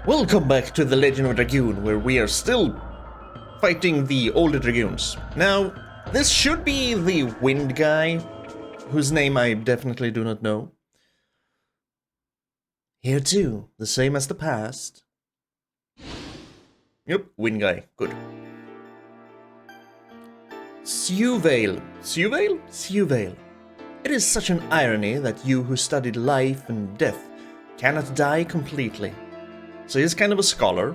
Welcome back to the Legend of Dragoon, where we are still fighting the older Dragoons. Now, this should be the Wind guy, whose name I definitely do not know. Here too, the same as the past. Yep, Wind guy, good. Syuveil. Syuveil? Syuveil. It is such an irony that you who studied life and death cannot die completely. So he's kind of a scholar.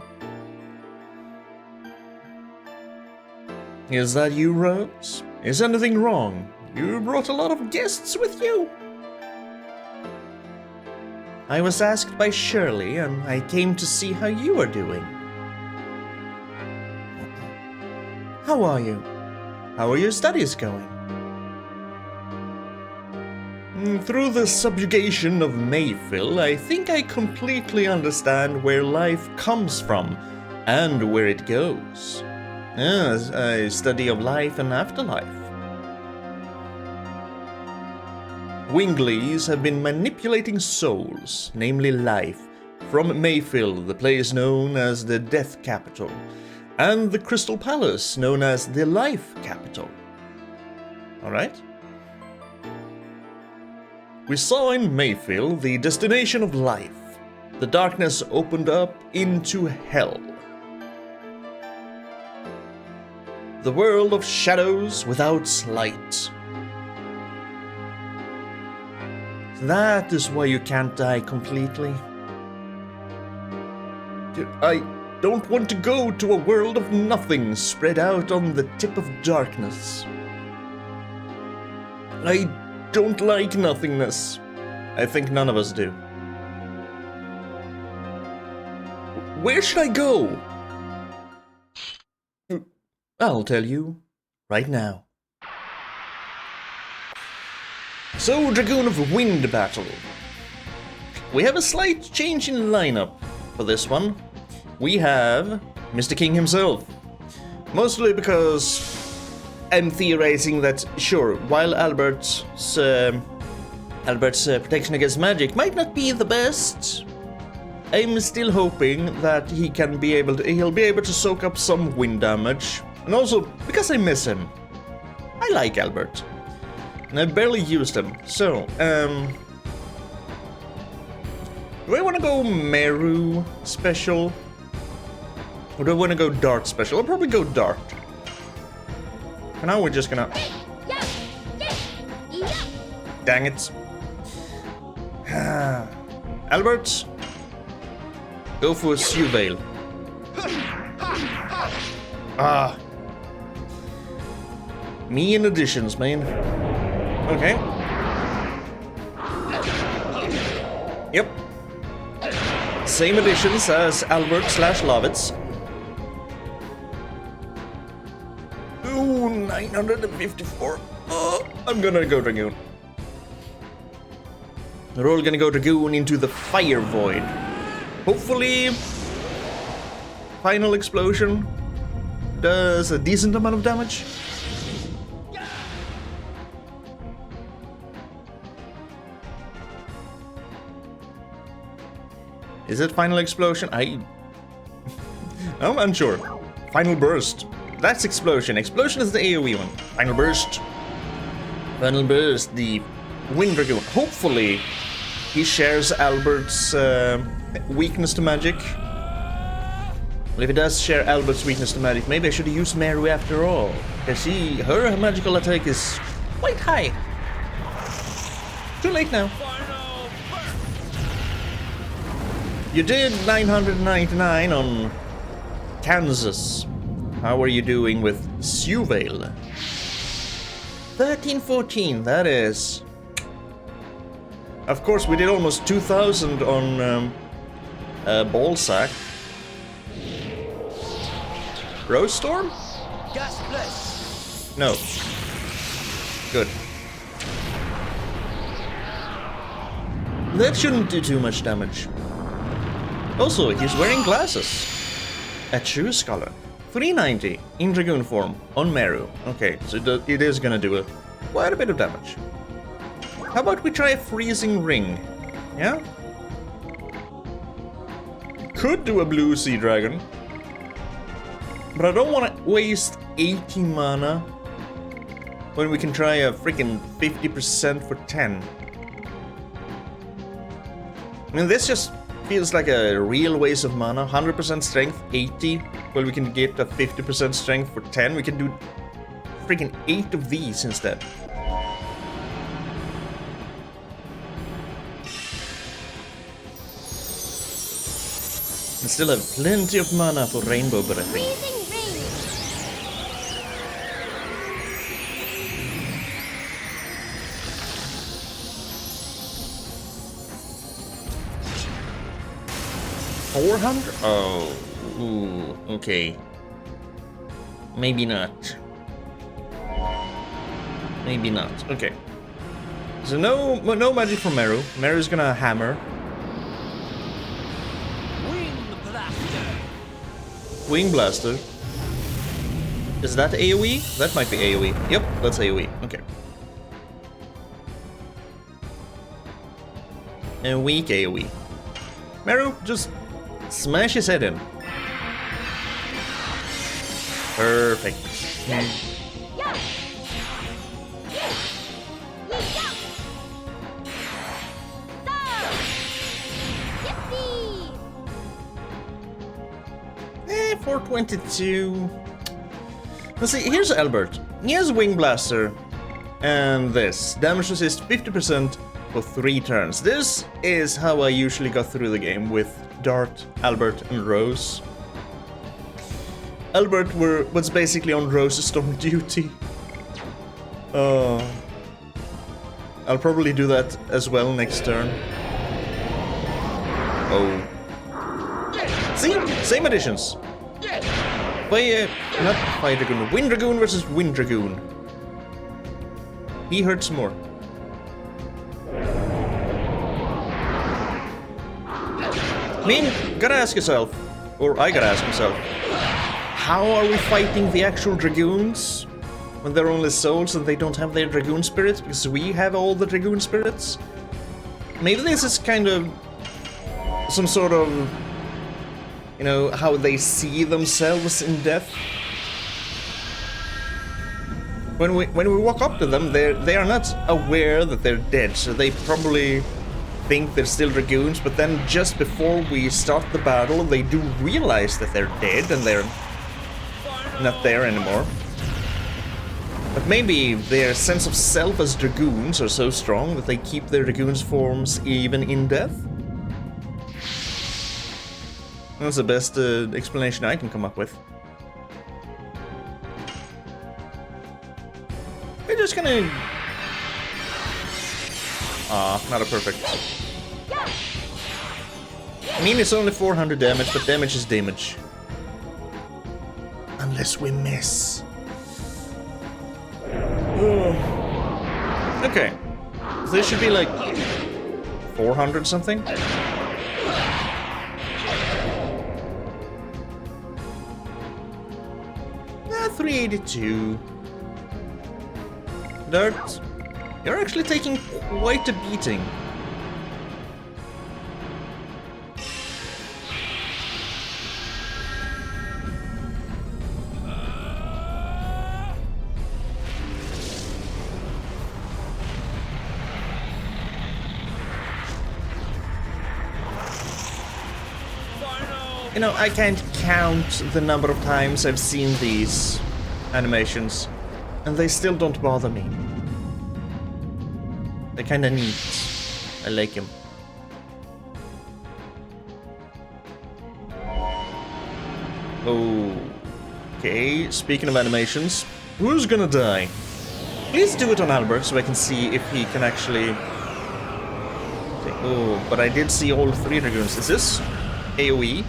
Is that you, Rose? Is anything wrong? You brought a lot of guests with you. I was asked by Shirley, and I came to see how you are doing. How are you? How are your studies going? Through the subjugation of Mayfield, I think I completely understand where life comes from and where it goes. Yes, a study of life and afterlife. Winglies have been manipulating souls, namely life, from Mayfield, the place known as the Death Capital, and the Crystal Palace, known as the Life Capital. Alright? We saw in Mayfield the destination of life. The darkness opened up into hell. The world of shadows without light. That is why you can't die completely. I don't want to go to a world of nothing spread out on the tip of darkness. I don't like nothingness. I think none of us do. Where should I go? I'll tell you right now. So, Dragoon of Wind battle. We have a slight change in lineup for this one. We have Mr. King himself. Mostly because I'm theorizing that, sure, while Albert's protection against magic might not be the best, I'm still hoping that he'll be able to soak up some wind damage. And also, because I miss him. I like Albert. And I barely used him. So, do I want to go Meru special? Or do I want to go Dart special? I'll probably go Dart. For now, we're just gonna... Dang it. Albert, go for Syuveil. Me and additions, man. Okay. Yep. Same additions as Albert / Lovitz. Ooh, 954. Oh, I'm gonna go Dragoon. We're all gonna go Dragoon into the Fire Void. Hopefully, final explosion does a decent amount of damage. Is it final explosion? I'm unsure. Final burst. That's explosion. Explosion is the AoE one. Final burst. Final burst, the Wind Dragoon. Hopefully, he shares Albert's weakness to magic. Well, if he does share Albert's weakness to magic, maybe I should have used Meru after all. Because her magical attack is quite high. Too late now. You did 999 on Kansas. How are you doing with Syuveil? 1314, that is. Of course, we did almost 2000 on Ballsack. Rose Storm? No. Good. That shouldn't do too much damage. Also, he's wearing glasses. A true scholar. 390 in Dragoon form on Meru. Okay, so it is gonna do quite a bit of damage. How about we try a freezing ring? Yeah? could do a blue sea dragon. But I don't want to waste 80 mana when we can try a freaking 50% for 10. I mean, this just feels like a real waste of mana. 100% strength, 80. Well, we can get a 50% strength for 10. We can do freaking 8 of these instead. And still have plenty of mana for Rainbow Breathing. $400? Oh, ooh, okay. Maybe not. Maybe not. Okay. So no magic from Meru. Meru's gonna hammer. Wing Blaster. Is that AoE? That might be AoE. Yep, that's AoE. Okay. And weak AoE. Meru, just smash his head in. Perfect. Eh, 422. Let's see, here's Albert. He has Wing Blaster and this. Damage resist 50% for 3 turns. This is how I usually got through the game with Dart, Albert, and Rose. Albert was basically on Rose's Storm duty. I'll probably do that as well next turn. Oh. See? Same additions. Not Fire Dragoon. Wind Dragoon versus Wind Dragoon. He hurts more. I mean, gotta ask yourself, or I gotta ask myself, how are we fighting the actual Dragoons when they're only souls and they don't have their Dragoon spirits? Because we have all the Dragoon spirits? Maybe this is kind of some sort of, you know, how they see themselves in death. When we walk up to them, they are not aware that they're dead, so they probably think they're still Dragoons, but then just before we start the battle, they do realize that they're dead and they're not there anymore. But maybe their sense of self as Dragoons are so strong that they keep their Dragoons forms even in death. That's the best explanation I can come up with. We're just gonna... not a perfect. I mean, it's only 400 damage, but damage is damage. Unless we miss. Okay. So this should be like 400 something. 382. Dart, you're actually taking quite a beating. You know, I can't count the number of times I've seen these animations, and they still don't bother me. They're kinda neat. I like them. Okay, speaking of animations, who's gonna die? Please do it on Albert so I can see if he can actually... Oh, but I did see all 3 Dragoons. Is this AoE?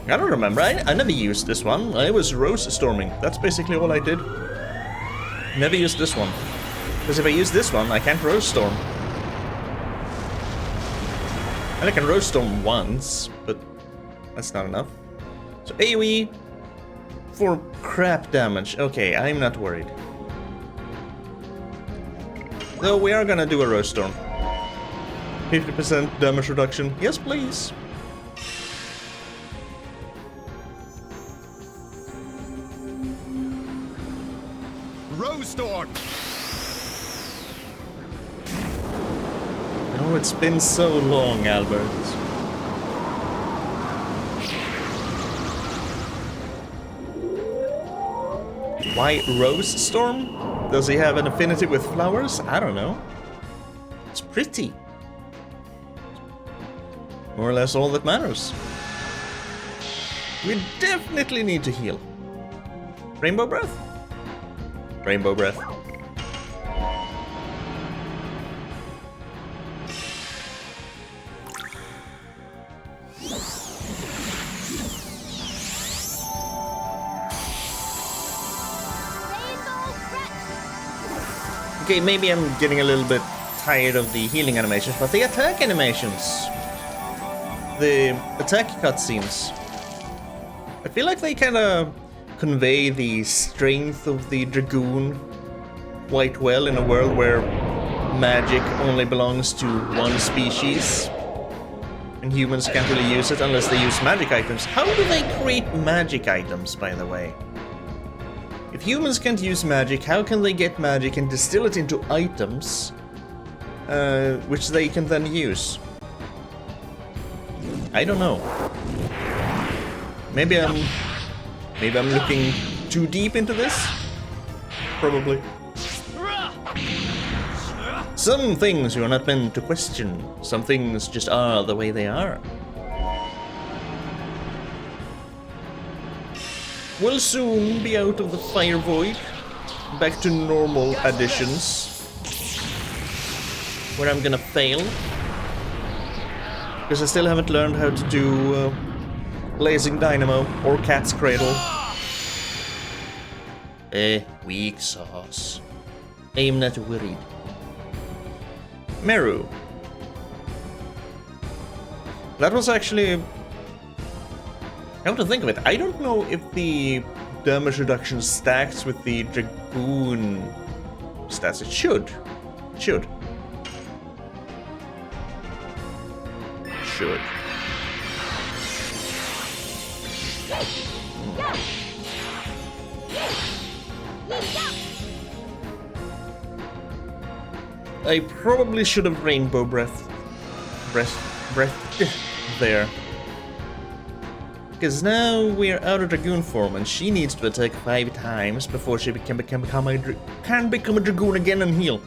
I don't remember. I never used this one. I was Rose Storming. That's basically all I did. Never used this one. Because if I use this one, I can't Rose Storm. And I can Rose Storm once, but that's not enough. So AoE for crap damage. Okay, I'm not worried. Though we are gonna do a Rose Storm. 50% damage reduction. Yes, please. Rose-storm! Oh, it's been so long, Albert. Why Rose Storm? Does he have an affinity with flowers? I don't know. It's pretty. More or less all that matters. We definitely need to heal. Rainbow Breath? Rainbow Breath. Okay, maybe I'm getting a little bit tired of the healing animations, but the attack animations, the attack cutscenes, I feel like they kind of convey the strength of the Dragoon quite well in a world where magic only belongs to one species, and humans can't really use it unless they use magic items. How do they create magic items, by the way? If humans can't use magic, how can they get magic and distill it into items, which they can then use? I don't know. Maybe I'm looking too deep into this? Probably. Some things you are not meant to question. Some things just are the way they are. We'll soon be out of the fire void, back to normal additions, where I'm gonna fail, because I still haven't learned how to do Blazing Dynamo or Cat's Cradle. Weak sauce. I'm not worried. Meru. That was actually... Come to think of it, I don't know if the damage reduction stacks with the Dragoon stats. It should. It should. Should. I probably should have Rainbow Breath there. Because now we're out of Dragoon form and she needs to attack 5 times before she can become a Dragoon again and heal.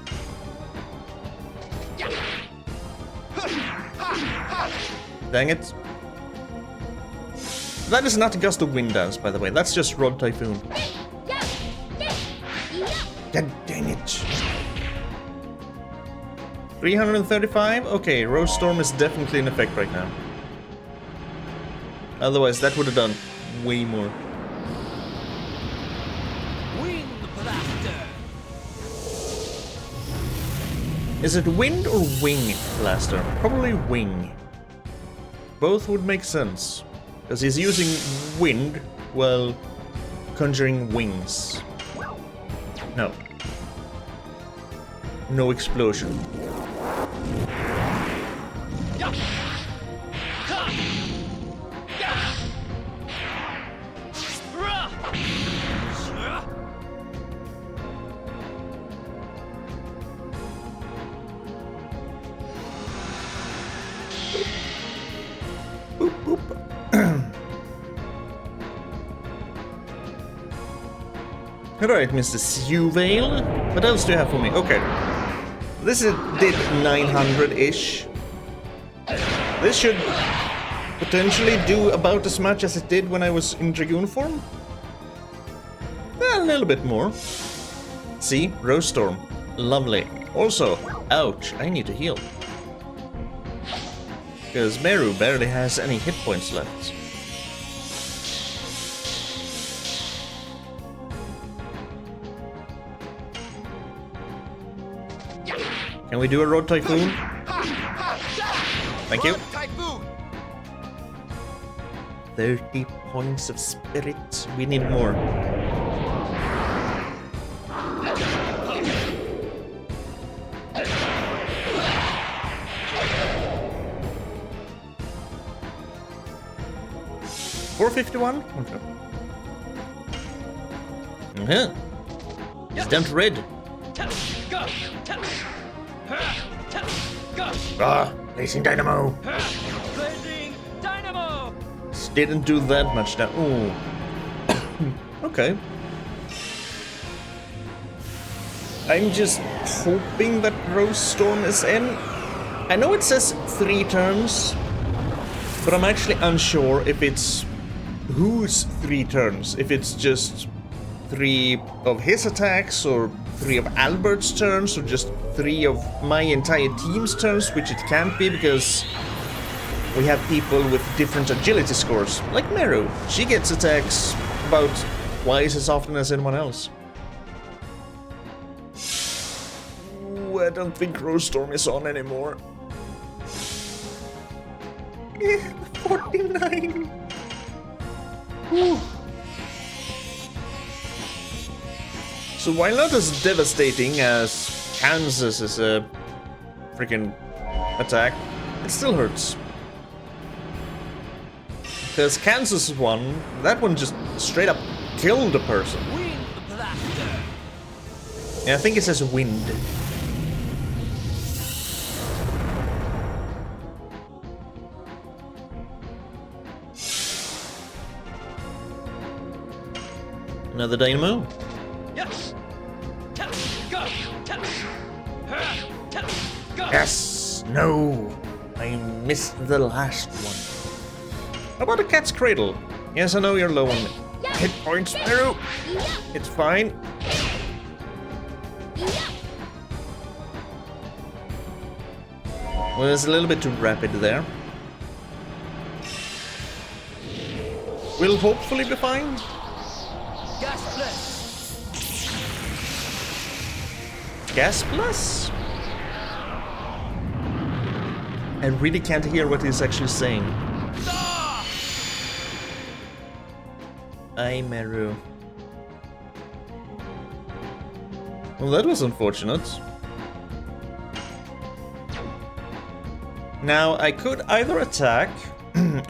Dang it. That is not a Gust of Wind dance, by the way. That's just Rod Typhoon. God dang it. 335? Okay, Rose Storm is definitely in effect right now. Otherwise, that would have done way more. Wind blaster. Is it wind or wing blaster? Probably wing. Both would make sense, because he's using wind while conjuring wings. No. No explosion. Alright, Mr. Syuveil. What else do you have for me? Okay. This did 900-ish. This should potentially do about as much as it did when I was in Dragoon form. A little bit more. See? Rose Storm. Lovely. Also, ouch, I need to heal. Because Meru barely has any hit points left. Can we do a Road Typhoon? Thank you. 30 points of spirit. We need more. 451? Okay. Uh-huh. It's down to red. Ah, placing dynamo. Blazing dynamo. Didn't do that much damage. Ooh. Okay. I'm just hoping that Rose Storm is in. I know it says 3 turns, but I'm actually unsure if it's whose 3 turns. If it's just 3 of his attacks, or 3 of Albert's turns, or just 3 of my entire team's turns, which it can't be because we have people with different agility scores. Like Mravunac. She gets attacks about twice as often as anyone else. Ooh, I don't think Rose Storm is on anymore. 49. Ooh. So while not as devastating as Kansas is a freaking attack, it still hurts. Because Kansas one, that one just straight up killed a person. Wind blaster. Yeah, I think it says wind. Another dynamo. Yes. Go. Go. Yes! No! I missed the last one. How about a cat's cradle? Yes, I know you're low on hit points, Meru. It's fine. Well, it's a little bit too rapid there. We'll hopefully be fine. Gas plus. Gas plus? I really can't hear what he's actually saying. Ay, Meru. Well, that was unfortunate. Now, I could either attack,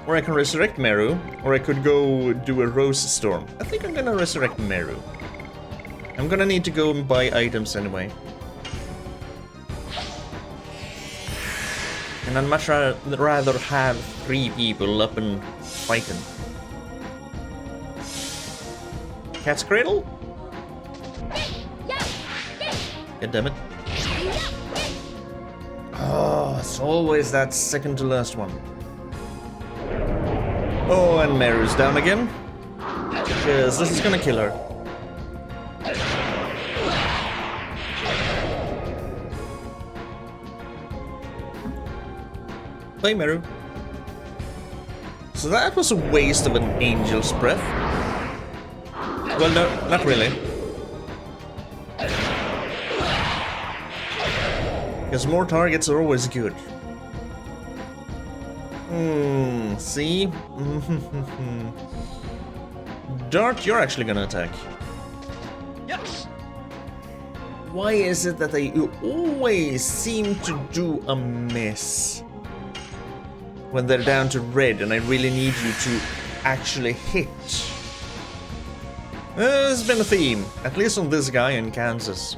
or I can resurrect Meru, or I could go do a Rose Storm. I think I'm gonna resurrect Meru. I'm gonna need to go and buy items anyway. And I'd much rather have 3 people up and fighting. Cat's Cradle? God damn it. Oh, it's always that second to last one. Oh, and Meru's down again. Because this is gonna kill her. Bye, Meru. So that was a waste of an angel's breath. Well, no, not really. Because more targets are always good. See? Dart, you're actually gonna attack. Yes. Why is it that they always seem to do a miss when they're down to red and I really need you to actually hit? There's been a theme, at least on this guy in Kansas.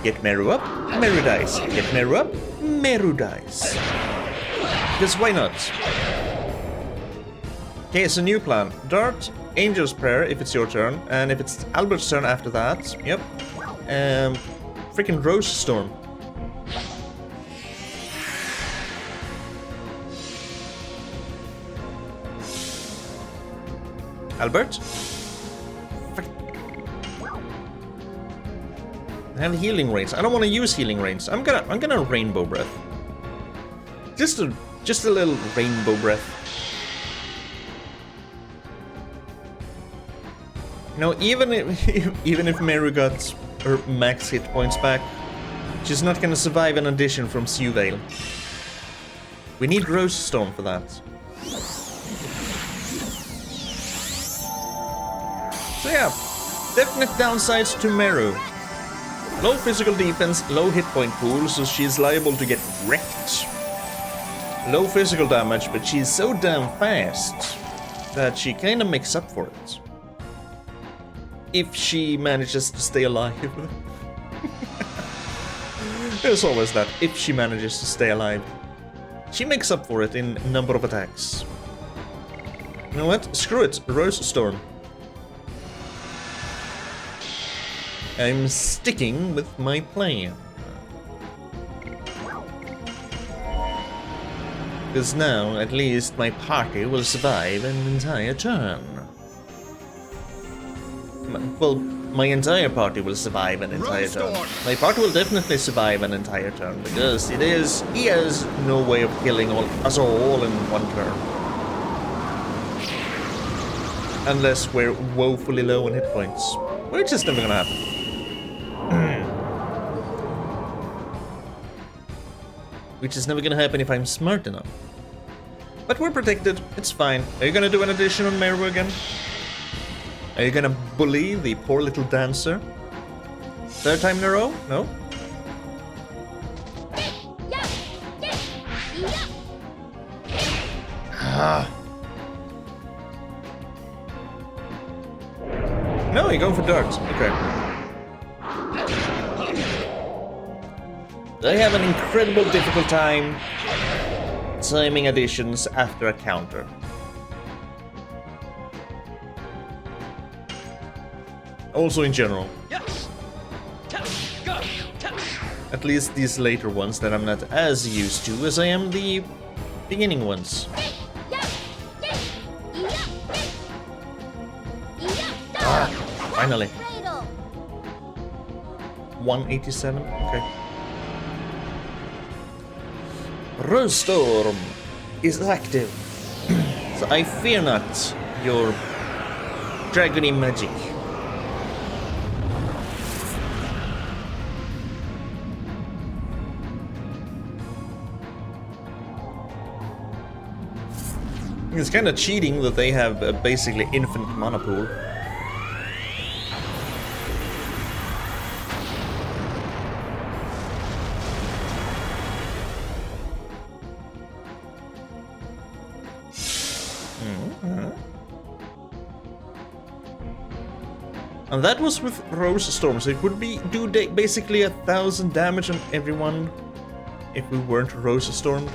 Get Meru up, Meru dies. Get Meru up, Meru dies. Because why not? Okay, it's a new plan. Dart, Angel's Prayer if it's your turn, and if it's Albert's turn after that, yep. Freaking Rose Storm. Albert? I have healing rains. I don't want to use healing rains. I'm gonna rainbow breath. Just a little rainbow breath. You know, even if Meru got her max hit points back, she's not gonna survive an addition from Syuveil. We need Rose Storm for that. So yeah, definite downsides to Meru. Low physical defense, low hit point pool, so she's liable to get wrecked. Low physical damage, but she's so damn fast that she kind of makes up for it. If she manages to stay alive. There's always that, if she manages to stay alive. She makes up for it in number of attacks. You know what? Screw it, Rose Storm. I'm sticking with my plan. Because now, at least, my party will survive an entire turn. Well, my entire party will survive an entire turn. My party will definitely survive an entire turn, because he has no way of killing us all in one turn. Unless we're woefully low on hit points, which is never gonna happen. Which is never gonna happen if I'm smart enough. But we're protected, it's fine. Are you gonna do an addition on Mravunac again? Are you gonna bully the poor little dancer? Third time in a row? No? Ah. No, you're going for darts. Okay. I have an incredible difficult time timing additions after a counter. Also in general. At least these later ones that I'm not as used to as I am the beginning ones. Ah, finally. 187, okay. Rose Storm is active, so I fear not your dragony magic. It's kind of cheating that they have basically infinite mana pool. And that was with Rose Storm, so it would do basically 1,000 damage on everyone if we weren't Rose Stormed.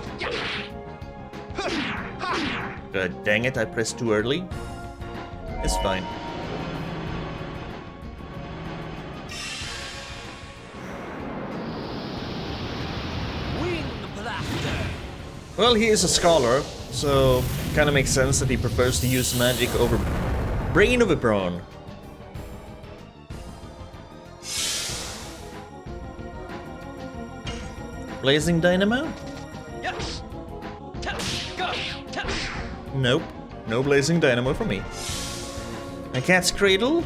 God dang it, I pressed too early. It's fine. Well, he is a scholar, so kind of makes sense that he prefers to use magic over Brain of a Brawn. Blazing Dynamo? Yes. Nope. No Blazing Dynamo for me. A Cat's Cradle?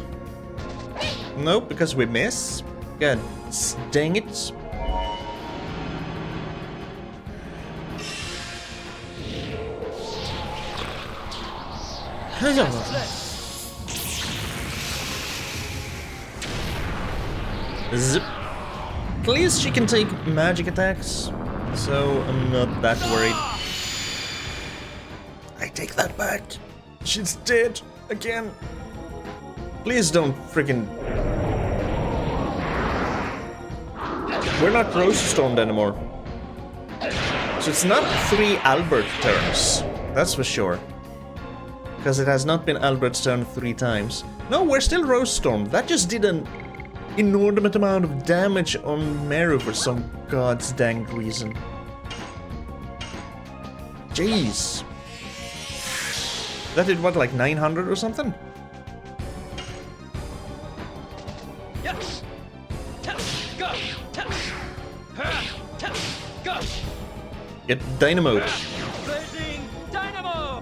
Nope, because we miss. God dang it. Zip. At least she can take magic attacks, so I'm not that worried. I take that back. She's dead again. Please don't freaking. We're not Rose Stormed anymore. So it's not 3 Albert turns. That's for sure. Because it has not been Albert's turn 3 times. No, we're still Rose Stormed. That just did an inordinate amount of damage on Meru for some god's dang reason. Jeez. That did what, like 900 or something? Yes. Go. Go. Get Dynamo. Blazing Dynamo.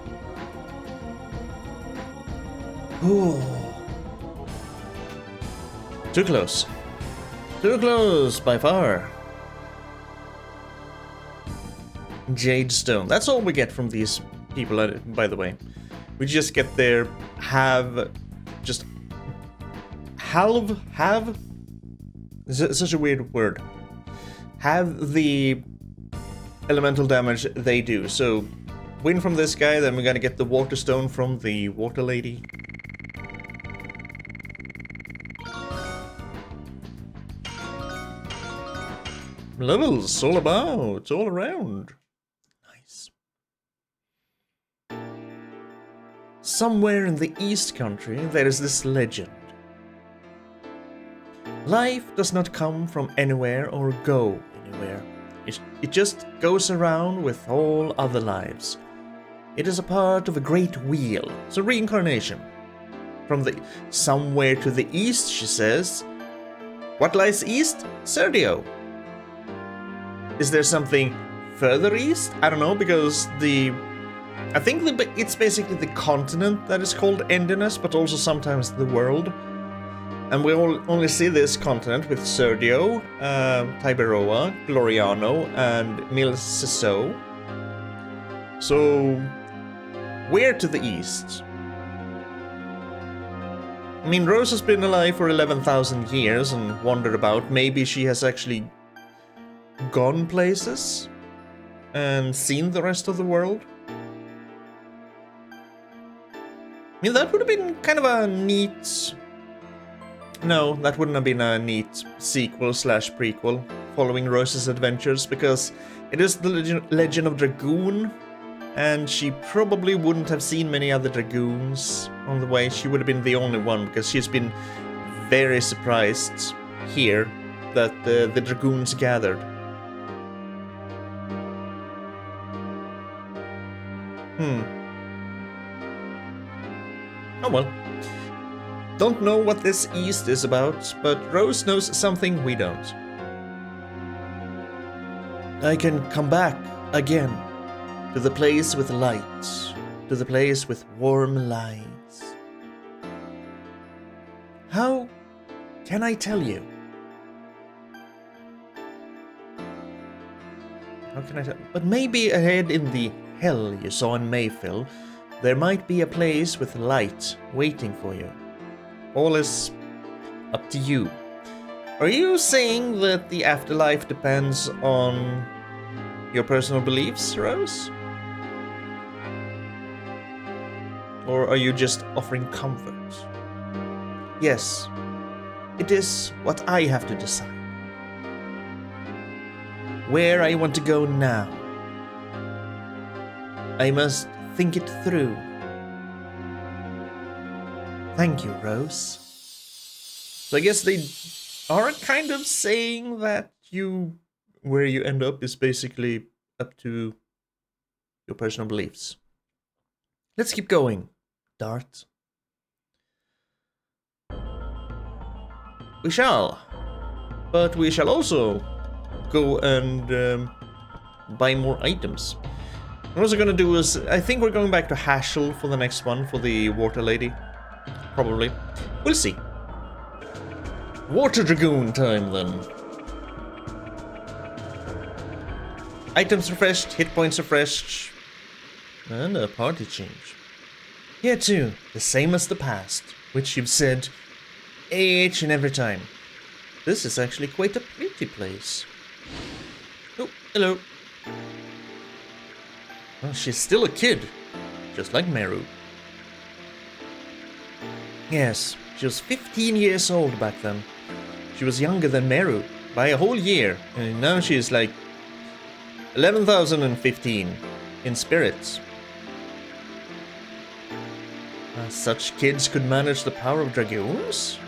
Ooh. Too close. Too close by far. Jade Stone. That's all we get from these people, by the way. We just get their have such a weird word. Have the elemental damage they do. So, win from this guy, then we're gonna get the water stone from the water lady. Levels, all about, all around. Nice. Somewhere in the East Country, there is this legend. Life does not come from anywhere or go anywhere. It just goes around with all other lives. It is a part of a great wheel. It's a reincarnation. From the somewhere to the east, she says. What lies east? Serdio. Is there something further east? I don't know, because I think it's basically the continent that is called Endiness, but also sometimes the world. And we only see this continent with Serdio, Tiberoa, Gloriano, and Milceso. So, where to the east? I mean, Rose has been alive for 11,000 years and wandered about. Maybe she has actually gone places and seen the rest of the world. I mean, that would have been kind of a neat... No, that wouldn't have been a neat sequel/prequel following Rose's adventures, because it is the Legend of Dragoon, and she probably wouldn't have seen many other Dragoons on the way. She would have been the only one, because she's been very surprised here that the Dragoons gathered. Oh well. Don't know what this east is about, but Rose knows something we don't. I can come back again to the place with light, to the place with warm lights. How can I tell you? How can I tell? But maybe ahead in the hell you saw in Mayfield, there might be a place with light waiting for you. All is up to you. Are you saying that the afterlife depends on your personal beliefs, Rose? Or are you just offering comfort? Yes, it is what I have to decide. Where I want to go now. I must think it through. Thank you, Rose. So I guess they are kind of saying that where you end up is basically up to your personal beliefs. Let's keep going, Dart. We shall. But we shall also go and buy more items. What I was going to do is, I think we're going back to Hashel for the next one, for the Water Lady. Probably. We'll see. Water Dragoon time, then. Items refreshed, hit points refreshed, and a party change. Here too, the same as the past, which you've said each and every time. This is actually quite a pretty place. Oh, hello. Well, she's still a kid, just like Meru. Yes, she was 15 years old back then. She was younger than Meru by a whole year, and now she's like 11,015 in spirits. Such kids could manage the power of Dragoons?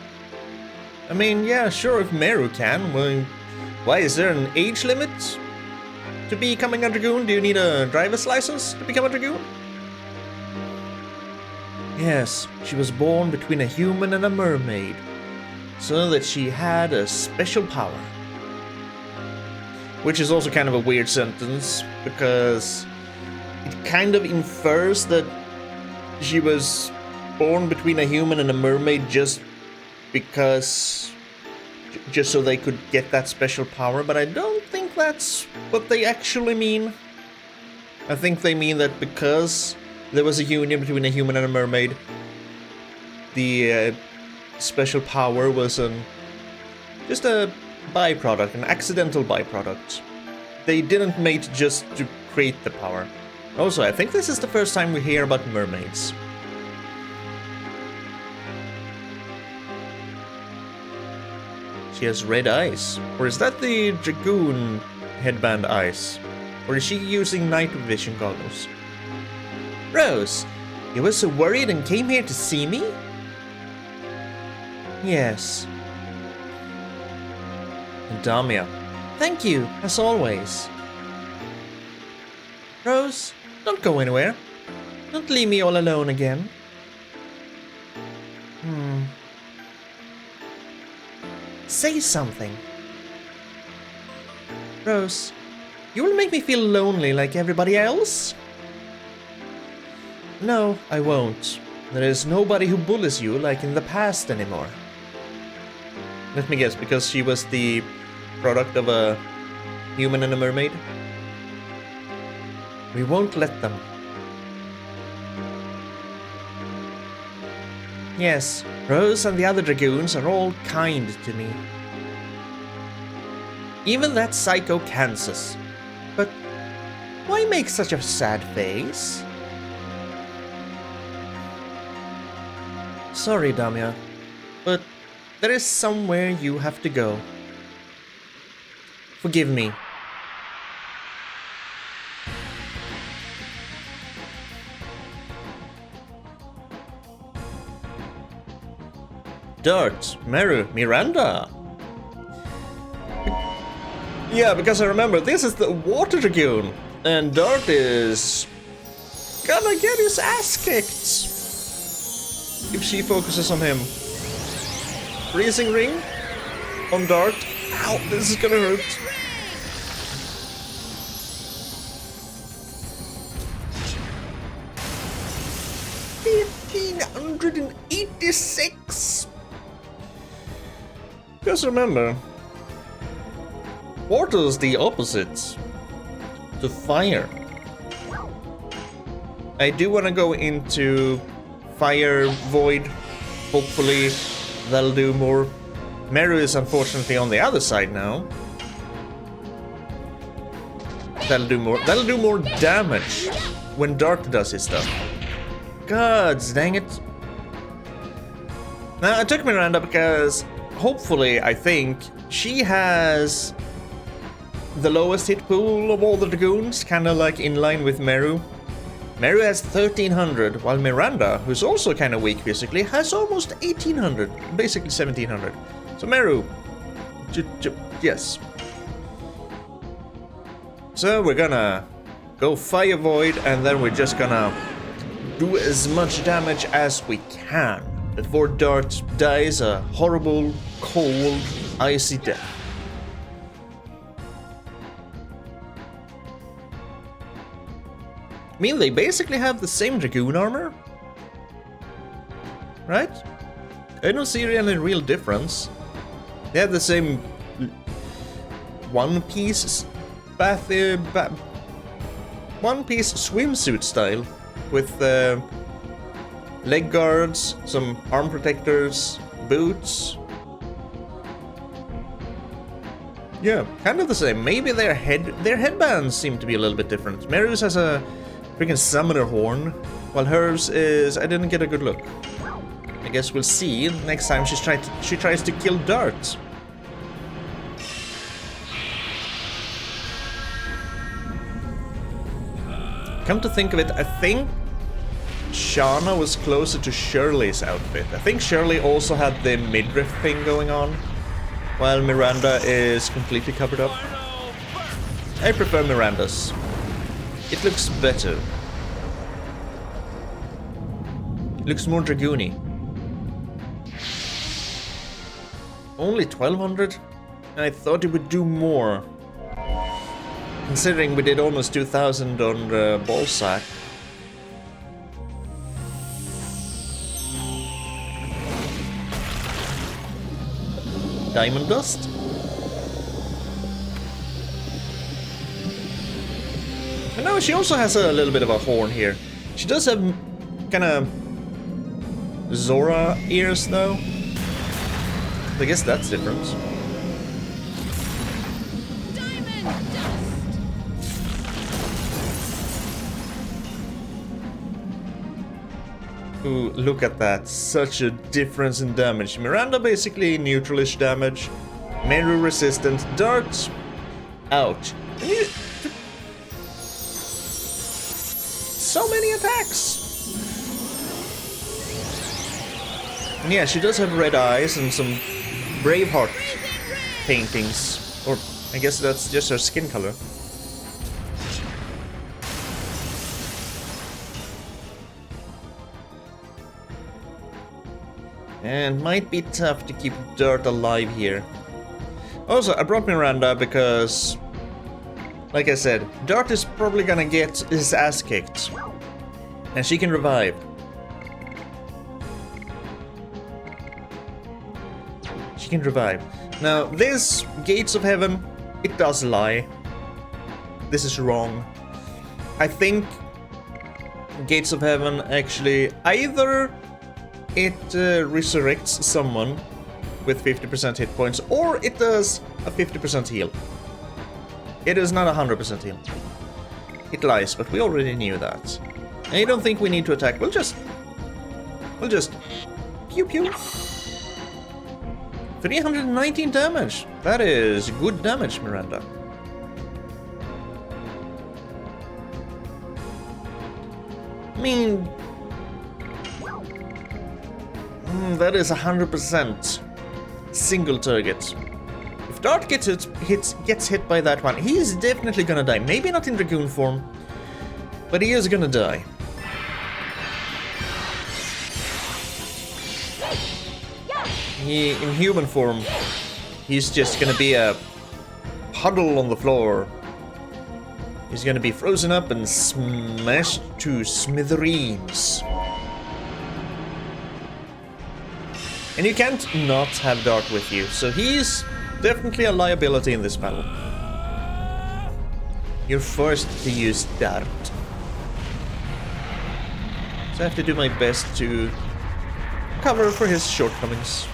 I mean, yeah, sure, if Meru can. Well, why, is there an age limit to becoming a Dragoon? Do you need a driver's license to become a Dragoon? Yes, she was born between a human and a mermaid, so that she had a special power. Which is also kind of a weird sentence, because it kind of infers that she was born between a human and a mermaid just so they could get that special power, but I don't think that's what they actually mean. I think they mean that because there was a union between a human and a mermaid, the special power was just a byproduct, an accidental byproduct. they didn't mate just to create the power. Also, I think this is the first time we hear about mermaids. She has red eyes. Or is that the Dragoon headband eyes? Or is she using night vision goggles? Rose, you were so worried and came here to see me? Yes. And Damia, thank you, as always. Rose, don't go anywhere. Don't leave me all alone again. Say something. Rose, you will make me feel lonely like everybody else? No, I won't. There is nobody who bullies you like in the past anymore. Let me guess, because she was the product of a human and a mermaid? We won't let them. Yes, Rose and the other Dragoons are all kind to me. Even that psycho Kansas. But why make such a sad face? Sorry, Damia, but there is somewhere you have to go. Forgive me. Dart, Meru, Miranda. Yeah, because I remember this is the Water Dragoon, and Dart is gonna get his ass kicked if she focuses on him. Freezing Ring on Dart. Ow, this is gonna hurt. $1,586. Just remember, water's the opposite to fire. I do want to go into Fire Void. Hopefully that'll do more. Meru is unfortunately on the other side now. That'll do more damage when Dart does his stuff. God dang it. Now I took Miranda because hopefully, I think, she has the lowest hit pool of all the Dragoons, kinda like in line with Meru. Meru has 1300, while Miranda, who's also kinda weak physically, has almost 1800, basically 1700. So Meru, yes. So we're gonna go Fire Void, and then we're just gonna do as much damage as we can before Dart dies a horrible, cold, icy death. I mean, they basically have the same Dragoon armor, right? I don't see any real difference. They have the same one-piece one-piece swimsuit style with leg guards, some arm protectors, boots. Yeah, kind of the same. Maybe their headbands seem to be a little bit different. Meru's has a freaking summoner horn, while hers is... I didn't get a good look. I guess we'll see next time she tries to kill Dart. Come to think of it, I think Shana was closer to Shirley's outfit. I think Shirley also had the midriff thing going on, while Miranda is completely covered up. I prefer Miranda's. It looks better. It looks more Dragoony. Only 1200? I thought it would do more. Considering we did almost 2000 on the Ballsack. Diamond Dust? And now she also has a little bit of a horn here. She does have kinda Zora ears though. I guess that's different. Diamond Dust. Ooh, look at that. Such a difference in damage. Miranda basically neutralish damage. Meru resistant. Dart. Ouch. So many attacks. And yeah, she does have red eyes and some Braveheart paintings. Or I guess that's just her skin color. And might be tough to keep Dart alive here. Also, I brought Miranda because, like I said, Dart is probably gonna get his ass kicked. And she can revive. She can revive. Now, this Gates of Heaven, it does lie. This is wrong. I think Gates of Heaven actually either it resurrects someone with 50% hit points, or it does a 50% heal. It is not a 100% heal. It lies, but we already knew that. And I don't think we need to attack. We'll just pew pew. 319 damage. That is good damage, Miranda. I mean, that is 100% single target. If Dart gets hit by that one, he is definitely gonna die. Maybe not in Dragoon form, but he is gonna die. In human form, he's just gonna be a puddle on the floor. He's gonna be frozen up and smashed to smithereens. And you can't not have Dart with you, so he's definitely a liability in this battle. You're forced to use Dart. So I have to do my best to cover for his shortcomings.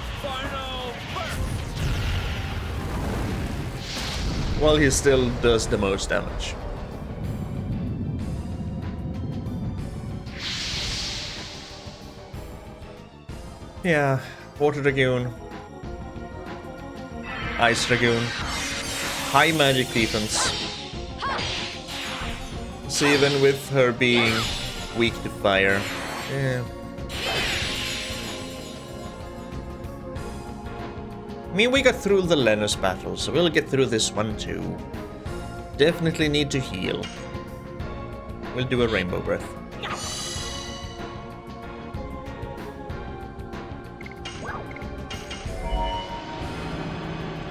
While he still does the most damage. Yeah, Water Dragoon, Ice Dragoon, high magic defense. So even with her being weak to fire, yeah. I mean, we got through the Lenus battle, so we'll get through this one too. Definitely need to heal. We'll do a Rainbow Breath.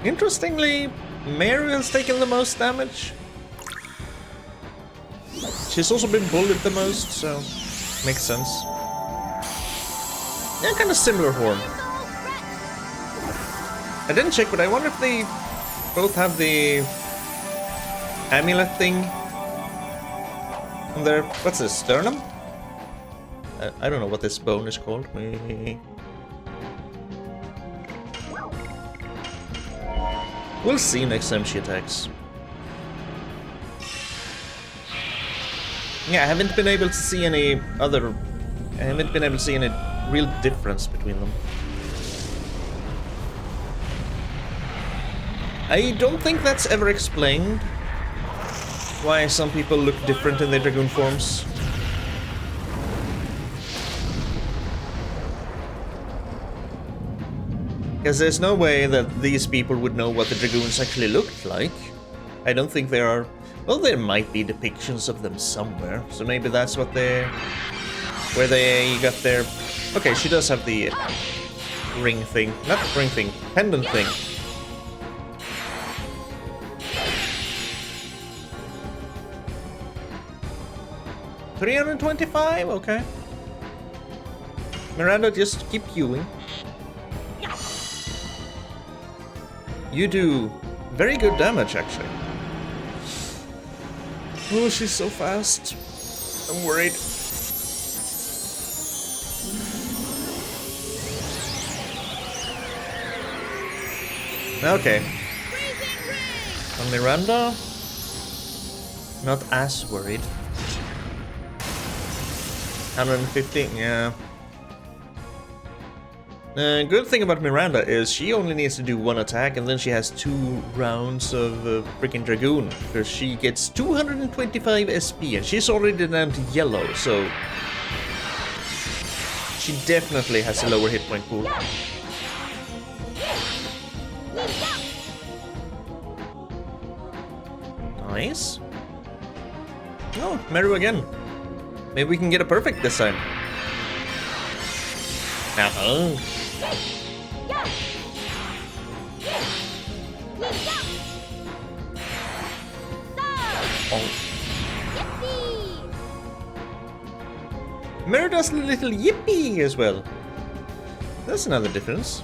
Interestingly, Mary has taken the most damage. She's also been bullied the most, so makes sense. Yeah, kind of similar horn. I didn't check, but I wonder if they both have the amulet thing on their, what's this, sternum? I don't know what this bone is called. We'll see next time she attacks. Yeah, I haven't been able to see any real difference between them. I don't think that's ever explained why some people look different in their Dragoon forms. Because there's no way that these people would know what the Dragoons actually looked like. I don't think there are... Well, there might be depictions of them somewhere, so maybe that's what they... where they got their... Okay, she does have the ring thing. Not ring thing, pendant thing. $325? Okay. Miranda, just keep queuing. You do very good damage, actually. Oh, she's so fast. I'm worried. Okay. On Miranda, not as worried. 150, yeah. Good thing about Miranda is she only needs to do one attack and then she has 2 rounds of freaking Dragoon. Because she gets 225 SP and she's already down to yellow, so... She definitely has a lower hit point pool. Nice. Oh, Meru again. Maybe we can get a perfect this time. Uh-oh. Oh. Meru does a little yippee as well. That's another difference.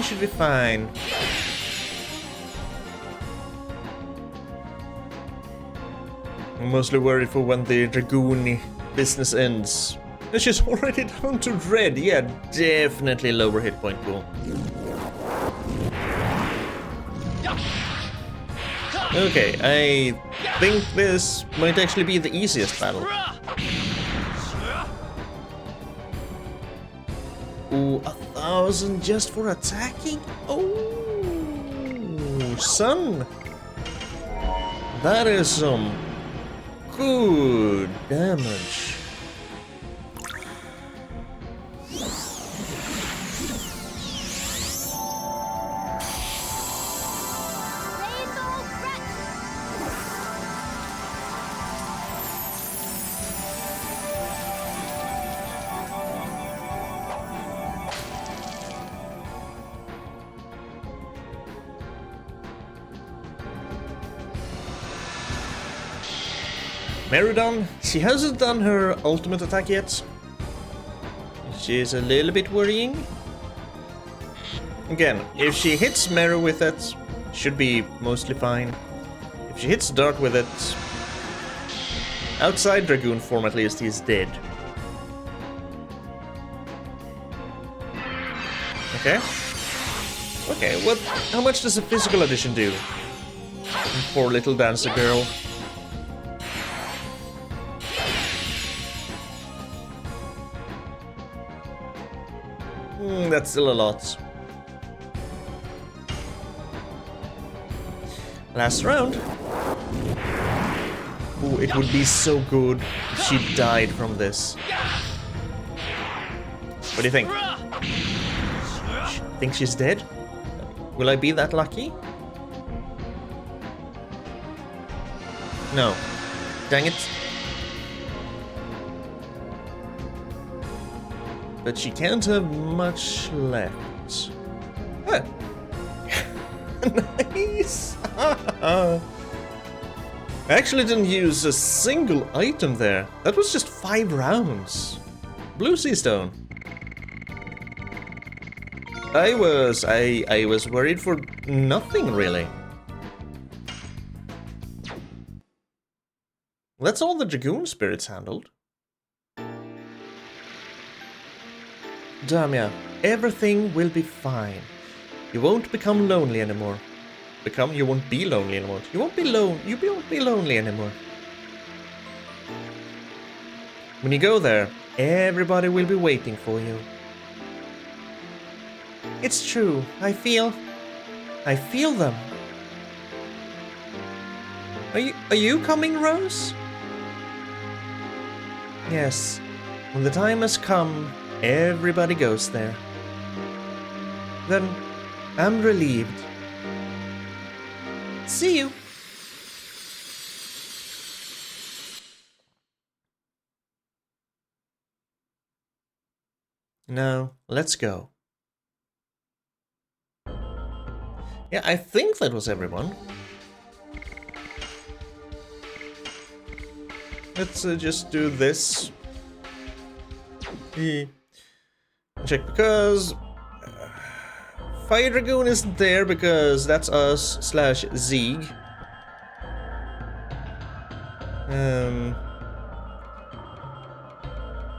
Should be fine. I'm mostly worried for when the Dragoon business ends. And she's already down to red. Yeah, definitely lower hit point pool. Okay, I think this might actually be the easiest battle. Ooh, 1,000 just for attacking? Oh, son. That is some good damage. Meridon, she hasn't done her ultimate attack yet. She's a little bit worrying. Again, if she hits Meru with it, should be mostly fine. If she hits Dart with it, outside Dragoon form at least, he's dead. Okay. Okay, how much does a physical addition do? Poor little dancer girl. That's still a lot. Last round. Ooh, it would be so good if she died from this. What do you think? Think she's dead? Will I be that lucky? No. Dang it. But she can't have much left. Huh. Nice! I actually didn't use a single item there. That was just 5 rounds. Blue Sea Stone. I was worried for nothing, really. That's all the Dragoon spirits handled. Damia, everything will be fine. You won't become lonely anymore. You won't be lonely anymore. You won't be lonely anymore. When you go there, everybody will be waiting for you. It's true. I feel them. Are you coming, Rose? Yes. When the time has come, everybody goes there. Then I'm relieved. See you. Now, let's go. Yeah, I think that was everyone. Let's just do this. Check because Fire Dragoon isn't there because that's us / Zeeg.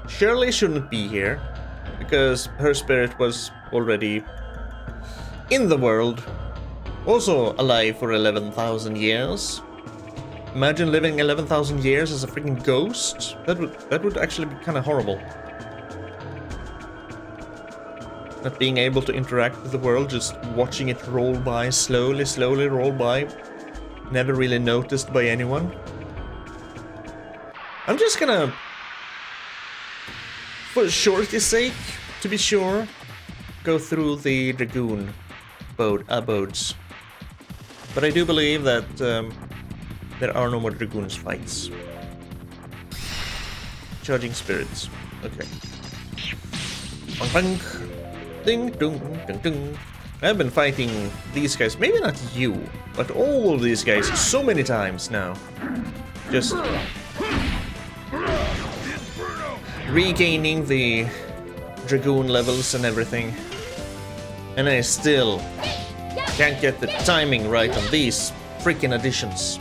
Shirley shouldn't be here. because her spirit was already in the world, also alive for 11,000 years. Imagine living 11,000 years as a freaking ghost. That would actually be kind of horrible. Not being able to interact with the world, just watching it roll by, slowly roll by. Never really noticed by anyone. I'm just gonna, for surety's sake, to be sure, go through the Dragoon abodes. But I do believe that there are no more Dragoons fights. Charging spirits. Okay. Bonk, bonk. Ding, dong, ding, ding. I've been fighting these guys, maybe not you, but all of these guys so many times now. Just regaining the Dragoon levels and everything. And I still can't get the timing right on these freaking additions.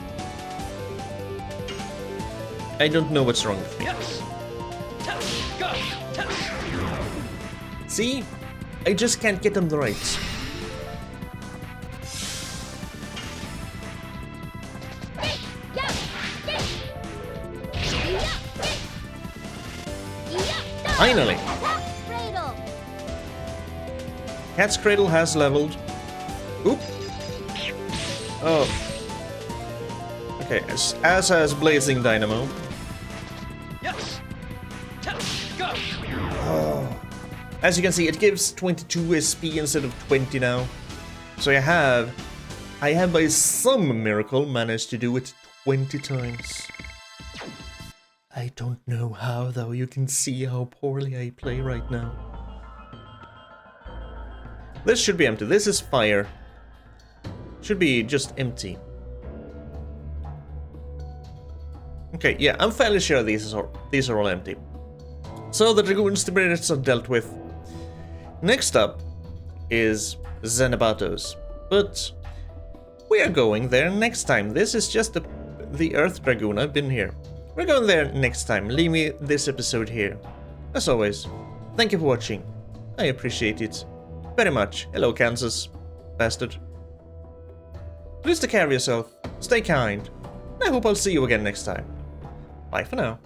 I don't know what's wrong with me. See? I just can't get them right. Finally! Cat's Cradle has leveled. Oop! Oh. Okay, as has Blazing Dynamo. Yes. Go. Oh. As you can see, it gives 22 SP instead of 20 now. So I have by some miracle managed to do it 20 times. I don't know how, though. You can see how poorly I play right now. This should be empty. This is fire. Should be just empty. Okay, yeah, I'm fairly sure these are all empty. So the Dragoons, the British are dealt with. Next up is Xenobatos, but we are going there next time. This is just the Earth Dragoon. I've been here. We're going there next time. Leave me this episode here. As always, thank you for watching. I appreciate it very much. Hello, Kansas, bastard. Please take care of yourself. Stay kind. I hope I'll see you again next time. Bye for now.